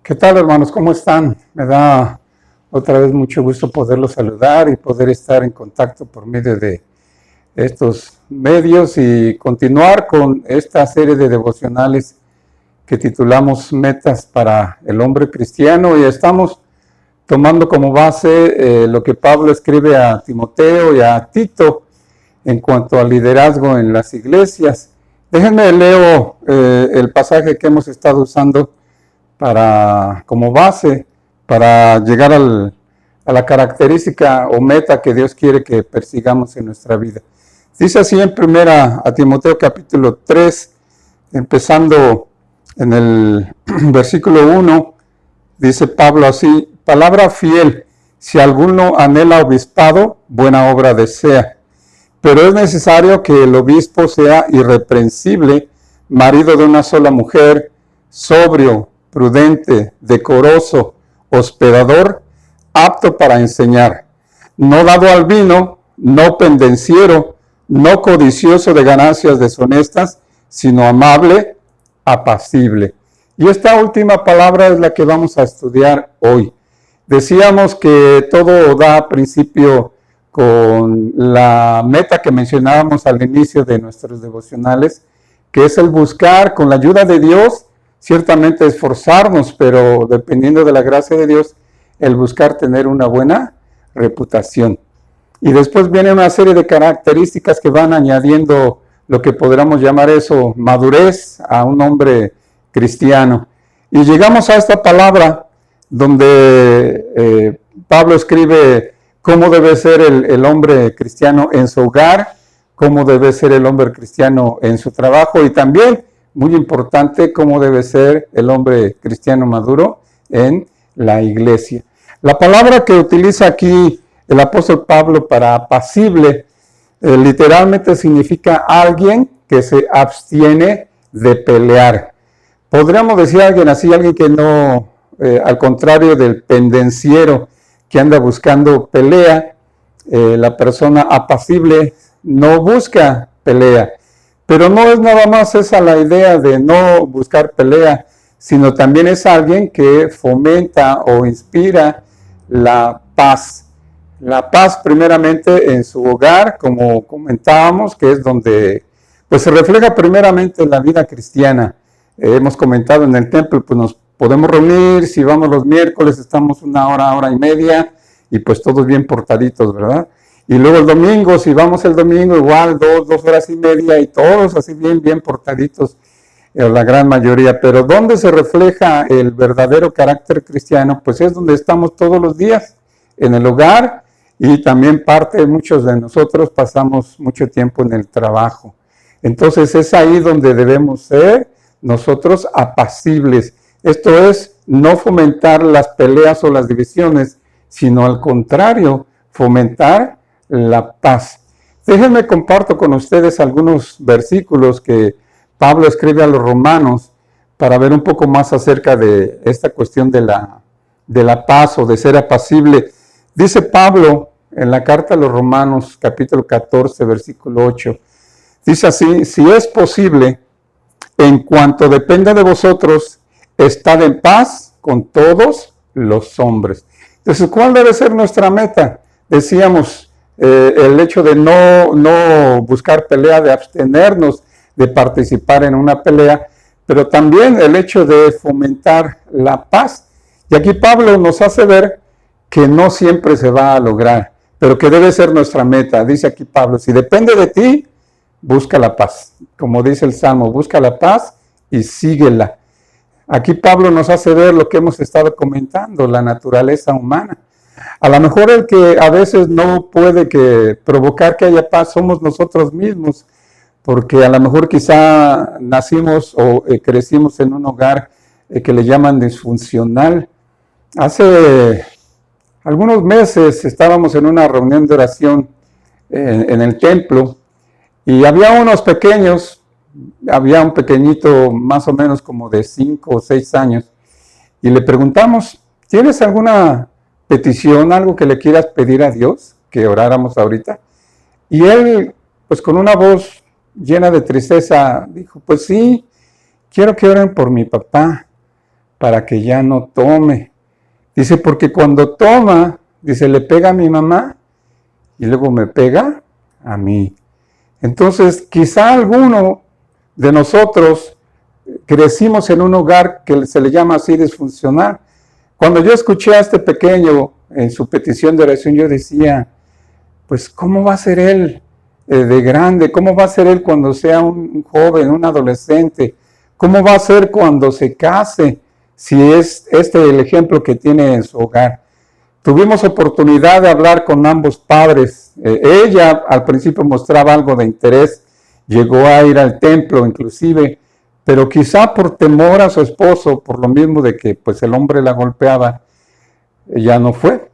¿Qué tal, hermanos? ¿Cómo están? Me da otra vez mucho gusto poderlos saludar y poder estar en contacto por medio de estos medios y continuar con esta serie de devocionales que titulamos Metas para el Hombre Cristiano, y estamos tomando como base lo que Pablo escribe a Timoteo y a Tito en cuanto al liderazgo en las iglesias. Déjenme leo el pasaje que hemos estado usando como base para llegar a la característica o meta que Dios quiere que persigamos en nuestra vida. Dice así en primera a Timoteo capítulo 3, empezando en el versículo 1, dice Pablo así: palabra fiel, si alguno anhela obispado, buena obra desea. Pero es necesario que el obispo sea irreprensible, marido de una sola mujer, sobrio, prudente, decoroso, hospedador, apto para enseñar, no dado al vino, no pendenciero, no codicioso de ganancias deshonestas, sino amable, apacible. Y esta última palabra es la que vamos a estudiar hoy. Decíamos que todo da principio con la meta que mencionábamos al inicio de nuestros devocionales, que es el buscar, con la ayuda de Dios, ciertamente esforzarnos, pero dependiendo de la gracia de Dios, el buscar tener una buena reputación. Y después viene una serie de características que van añadiendo lo que podríamos llamar eso, madurez a un hombre cristiano. Y llegamos a esta palabra donde Pablo escribe cómo debe ser el hombre cristiano en su hogar, cómo debe ser el hombre cristiano en su trabajo, y también, muy importante, cómo debe ser el hombre cristiano maduro en la iglesia. La palabra que utiliza aquí el apóstol Pablo para apacible, literalmente significa alguien que se abstiene de pelear. Podríamos decir alguien así, alguien que no, al contrario del pendenciero que anda buscando pelea, la persona apacible no busca pelea. Pero no es nada más esa la idea de no buscar pelea, sino también es alguien que fomenta o inspira la paz. La paz primeramente en su hogar, como comentábamos, que es donde pues se refleja primeramente la vida cristiana. Hemos comentado en el templo, pues nos podemos reunir, si vamos los miércoles estamos una hora y media, y pues todos bien portaditos, ¿verdad? Y luego el domingo, si vamos el domingo, igual 2 horas y media, y todos así bien portaditos, la gran mayoría. Pero ¿dónde se refleja el verdadero carácter cristiano? Pues es donde estamos todos los días, en el hogar, y también muchos de nosotros pasamos mucho tiempo en el trabajo. Entonces es ahí donde debemos ser nosotros apacibles. Esto es, no fomentar las peleas o las divisiones, sino al contrario, fomentar la paz. Déjenme comparto con ustedes algunos versículos que Pablo escribe a los romanos para ver un poco más acerca de esta cuestión de la paz o de ser apacible. Dice Pablo en la carta a los romanos, capítulo 14, versículo 8, dice así: si es posible, en cuanto dependa de vosotros, estad en paz con todos los hombres. Entonces, ¿cuál debe ser nuestra meta? Decíamos, el hecho de no buscar pelea, de abstenernos de participar en una pelea, pero también el hecho de fomentar la paz. Y aquí Pablo nos hace ver que no siempre se va a lograr, pero que debe ser nuestra meta. Dice aquí Pablo: si depende de ti, busca la paz. Como dice el Salmo, busca la paz y síguela. Aquí Pablo nos hace ver lo que hemos estado comentando, la naturaleza humana. A lo mejor el que a veces no puede provocar que haya paz somos nosotros mismos, porque a lo mejor quizá nacimos o crecimos en un hogar que le llaman disfuncional. Hace algunos meses estábamos en una reunión de oración en el templo, y había unos pequeños, había un pequeñito más o menos como de 5 o 6 años, y le preguntamos: ¿tienes alguna petición, algo que le quieras pedir a Dios, que oráramos ahorita? Y él, pues con una voz llena de tristeza, dijo: pues sí, quiero que oren por mi papá, para que ya no tome. Dice, porque cuando toma, dice, le pega a mi mamá y luego me pega a mí. Entonces, quizá alguno de nosotros crecimos en un hogar que se le llama así disfuncional. Cuando yo escuché a este pequeño en su petición de oración, yo decía, pues, ¿cómo va a ser él de grande? ¿Cómo va a ser él cuando sea un joven, un adolescente? ¿Cómo va a ser cuando se case? Si es este el ejemplo que tiene en su hogar. Tuvimos oportunidad de hablar con ambos padres. Ella al principio mostraba algo de interés, llegó a ir al templo inclusive, pero quizá por temor a su esposo, por lo mismo de que pues el hombre la golpeaba, ella no fue.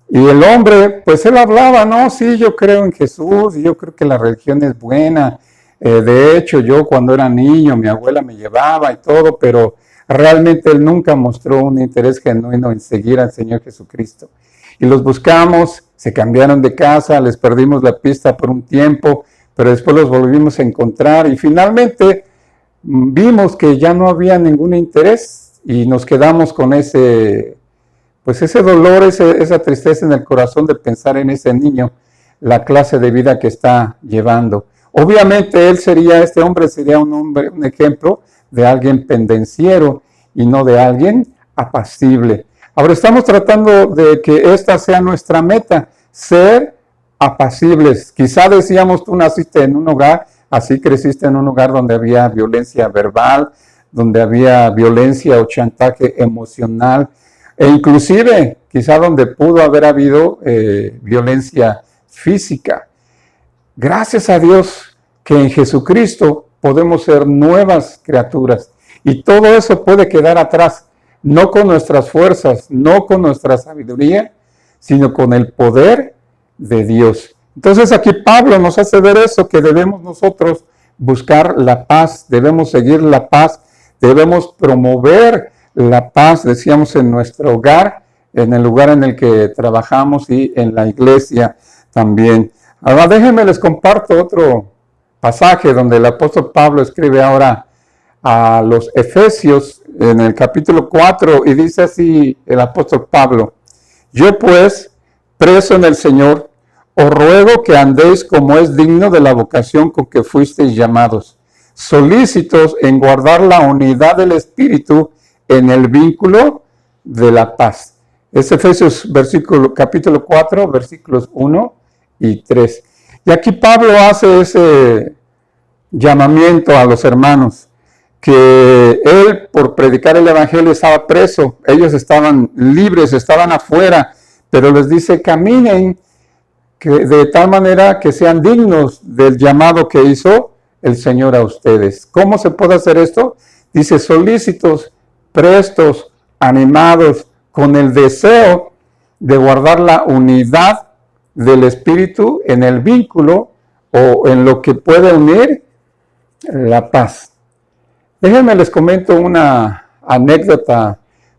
Y el hombre, pues él hablaba, no, sí, yo creo en Jesús, y yo creo que la religión es buena. De hecho, yo cuando era niño, mi abuela me llevaba y todo, pero realmente él nunca mostró un interés genuino en seguir al Señor Jesucristo. Y los buscamos, se cambiaron de casa, les perdimos la pista por un tiempo, pero después los volvimos a encontrar y finalmente vimos que ya no había ningún interés y nos quedamos con ese dolor, esa tristeza en el corazón de pensar en ese niño, la clase de vida que está llevando. Obviamente este hombre sería un ejemplo de alguien pendenciero y no de alguien apacible. Ahora estamos tratando de que esta sea nuestra meta, ser apacibles. Quizá decíamos, tú naciste en un hogar, así creciste en un hogar donde había violencia verbal, donde había violencia o chantaje emocional, e inclusive quizá donde pudo haber habido violencia física. Gracias a Dios que en Jesucristo podemos ser nuevas criaturas y todo eso puede quedar atrás, no con nuestras fuerzas, no con nuestra sabiduría, sino con el poder de Dios. Entonces aquí Pablo nos hace ver eso, que debemos nosotros buscar la paz, debemos seguir la paz, debemos promover la paz, decíamos, en nuestro hogar, en el lugar en el que trabajamos y en la iglesia también. Ahora déjenme les comparto otro pasaje donde el apóstol Pablo escribe ahora a los Efesios en el capítulo 4 y dice así el apóstol Pablo: yo pues, preso en el Señor, os ruego que andéis como es digno de la vocación con que fuisteis llamados, solícitos en guardar la unidad del Espíritu en el vínculo de la paz. Es Efesios capítulo 4, versículos 1 y 3. Y aquí Pablo hace ese llamamiento a los hermanos, que él por predicar el evangelio estaba preso, ellos estaban libres, estaban afuera, pero les dice caminen de tal manera que sean dignos del llamado que hizo el Señor a ustedes. ¿Cómo se puede hacer esto? Dice solícitos, prestos, animados, con el deseo de guardar la unidad del Espíritu en el vínculo o en lo que puede unir la paz. Déjenme les comento una anécdota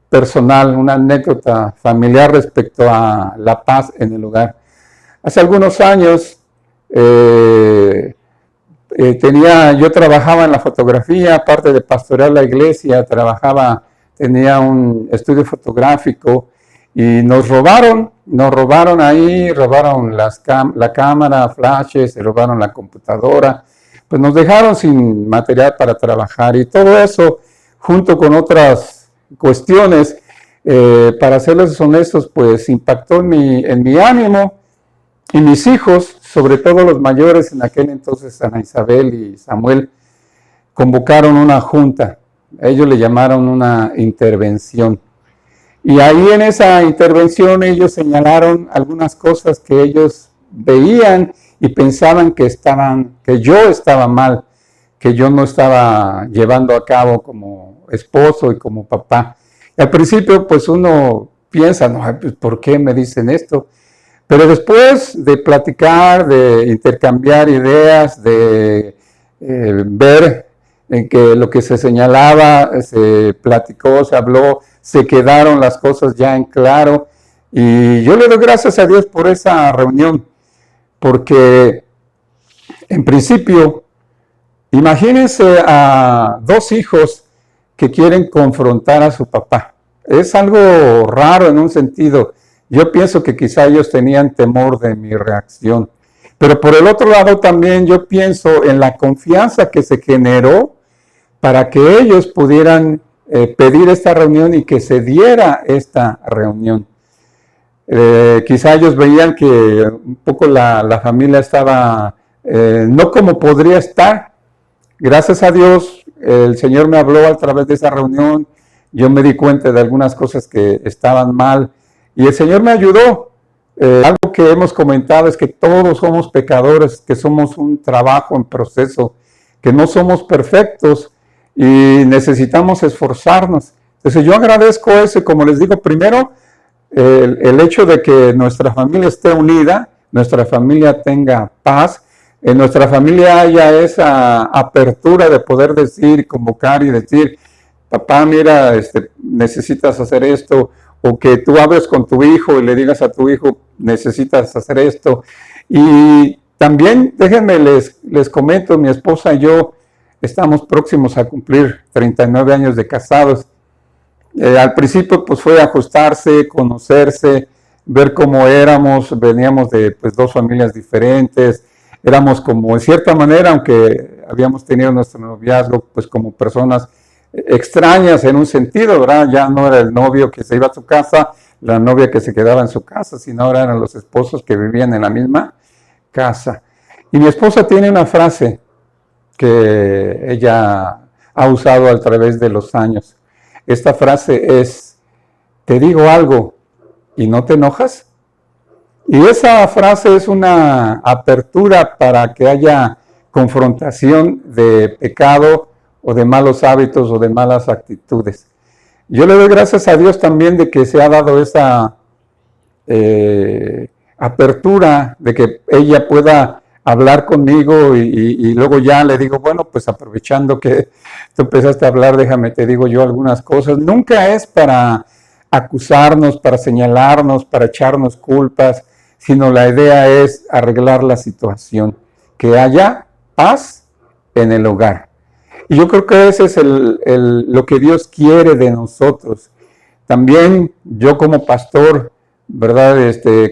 personal, una anécdota familiar respecto a la paz en el hogar. Hace algunos años yo trabajaba en la fotografía, aparte de pastorear la iglesia, tenía un estudio fotográfico y nos robaron ahí, robaron la cámara, flashes, se robaron la computadora, pues nos dejaron sin material para trabajar y todo eso, junto con otras cuestiones, para serles honestos, pues impactó en mi ánimo y mis hijos, sobre todo los mayores en aquel entonces, Ana Isabel y Samuel, convocaron una junta. Ellos le llamaron una intervención. Y ahí en esa intervención ellos señalaron algunas cosas que ellos veían y pensaban que yo estaba mal, que yo no estaba llevando a cabo como esposo y como papá. Y al principio pues uno piensa, no, pues, ¿por qué me dicen esto? Pero después de platicar, de intercambiar ideas, de ver en que lo que se señalaba, se platicó, se habló, se quedaron las cosas ya en claro. Y yo le doy gracias a Dios por esa reunión, porque en principio, imagínense a dos hijos que quieren confrontar a su papá. Es algo raro en un sentido. Yo pienso que quizá ellos tenían temor de mi reacción. Pero por el otro lado también yo pienso en la confianza que se generó para que ellos pudieran pedir esta reunión y que se diera esta reunión. Quizá ellos veían que un poco la familia estaba no como podría estar. Gracias a Dios, el Señor me habló a través de esa reunión. Yo me di cuenta de algunas cosas que estaban mal y el Señor me ayudó. Algo que hemos comentado es que todos somos pecadores, que somos un trabajo en proceso, que no somos perfectos y necesitamos esforzarnos. Entonces yo agradezco eso y como les digo, primero el hecho de que nuestra familia esté unida, nuestra familia tenga paz, en nuestra familia haya esa apertura de poder decir, convocar y decir, papá, mira, necesitas hacer esto, o que tú hables con tu hijo y le digas a tu hijo, necesitas hacer esto. Y también, déjenme, les comento, mi esposa y yo estamos próximos a cumplir 39 años de casados. Al principio pues fue ajustarse, conocerse, ver cómo éramos, veníamos de pues, dos familias diferentes, éramos como en cierta manera, aunque habíamos tenido nuestro noviazgo, pues como personas extrañas en un sentido, ¿verdad? Ya no era el novio que se iba a su casa, la novia que se quedaba en su casa, sino ahora eran los esposos que vivían en la misma casa. Y mi esposa tiene una frase que ella ha usado a través de los años. Esta frase es, te digo algo y no te enojas. Y esa frase es una apertura para que haya confrontación de pecado o de malos hábitos o de malas actitudes. Yo le doy gracias a Dios también de que se ha dado esa apertura, de que ella pueda hablar conmigo y luego ya le digo, bueno, pues aprovechando que tú empezaste a hablar, déjame, te digo yo algunas cosas. Nunca es para acusarnos, para señalarnos, para echarnos culpas, sino la idea es arreglar la situación, que haya paz en el hogar. Y yo creo que ese es lo que Dios quiere de nosotros. También yo como pastor, ¿verdad?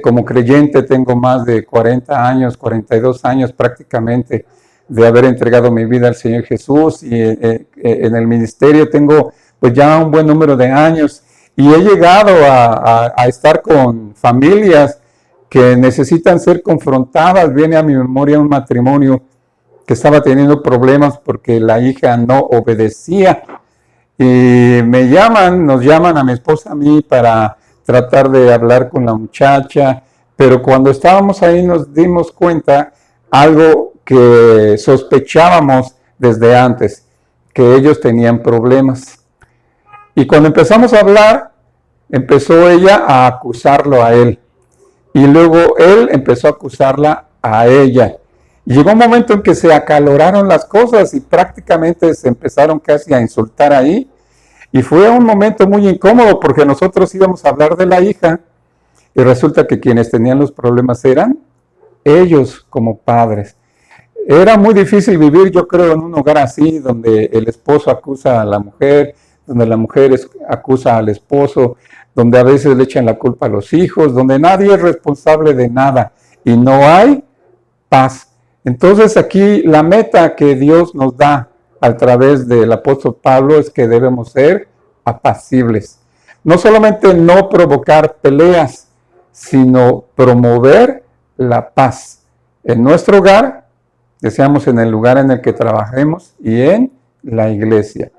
Como creyente tengo más de 40 años, 42 años prácticamente de haber entregado mi vida al Señor Jesús y en el ministerio tengo pues ya un buen número de años y he llegado a estar con familias que necesitan ser confrontadas. Viene a mi memoria un matrimonio que estaba teniendo problemas porque la hija no obedecía y nos llaman a mi esposa, a mí para tratar de hablar con la muchacha, pero cuando estábamos ahí nos dimos cuenta algo que sospechábamos desde antes, que ellos tenían problemas. Y cuando empezamos a hablar, empezó ella a acusarlo a él. Y luego él empezó a acusarla a ella. Y llegó un momento en que se acaloraron las cosas y prácticamente se empezaron casi a insultar ahí. Y fue un momento muy incómodo porque nosotros íbamos a hablar de la hija y resulta que quienes tenían los problemas eran ellos como padres. Era muy difícil vivir, yo creo, en un hogar así, donde el esposo acusa a la mujer, donde la mujer acusa al esposo, donde a veces le echan la culpa a los hijos, donde nadie es responsable de nada y no hay paz. Entonces aquí la meta que Dios nos da a través del apóstol Pablo es que debemos ser apacibles. No solamente no provocar peleas, sino promover la paz en nuestro hogar, deseamos en el lugar en el que trabajemos y en la iglesia.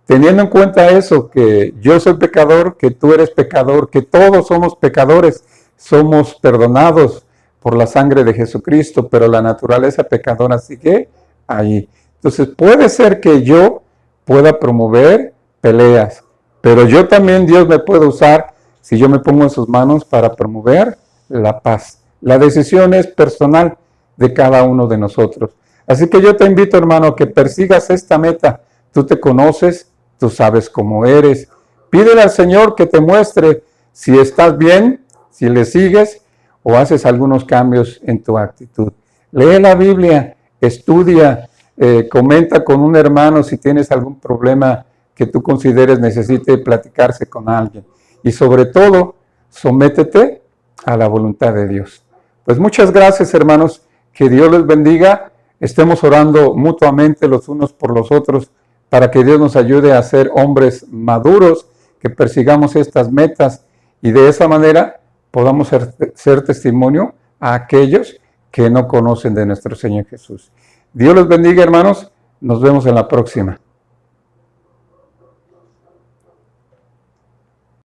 Teniendo en cuenta eso, que yo soy pecador, que tú eres pecador, que todos somos pecadores, somos perdonados por la sangre de Jesucristo, pero la naturaleza pecadora sigue ahí. Entonces puede ser que yo pueda promover peleas, pero yo también, Dios me puede usar si yo me pongo en sus manos para promover la paz. La decisión es personal de cada uno de nosotros. Así que yo te invito, hermano, a que persigas esta meta. Tú te conoces, tú sabes cómo eres. Pídele al Señor que te muestre si estás bien, si le sigues o haces algunos cambios en tu actitud. Lee la Biblia, estudia, comenta con un hermano si tienes algún problema que tú consideres necesite platicarse con alguien. Y sobre todo, sométete a la voluntad de Dios. Pues muchas gracias, hermanos. Que Dios les bendiga. Estemos orando mutuamente los unos por los otros para que Dios nos ayude a ser hombres maduros, que persigamos estas metas y de esa manera podamos ser testimonio a aquellos que no conocen de nuestro Señor Jesús. Dios los bendiga, hermanos. Nos vemos en la próxima.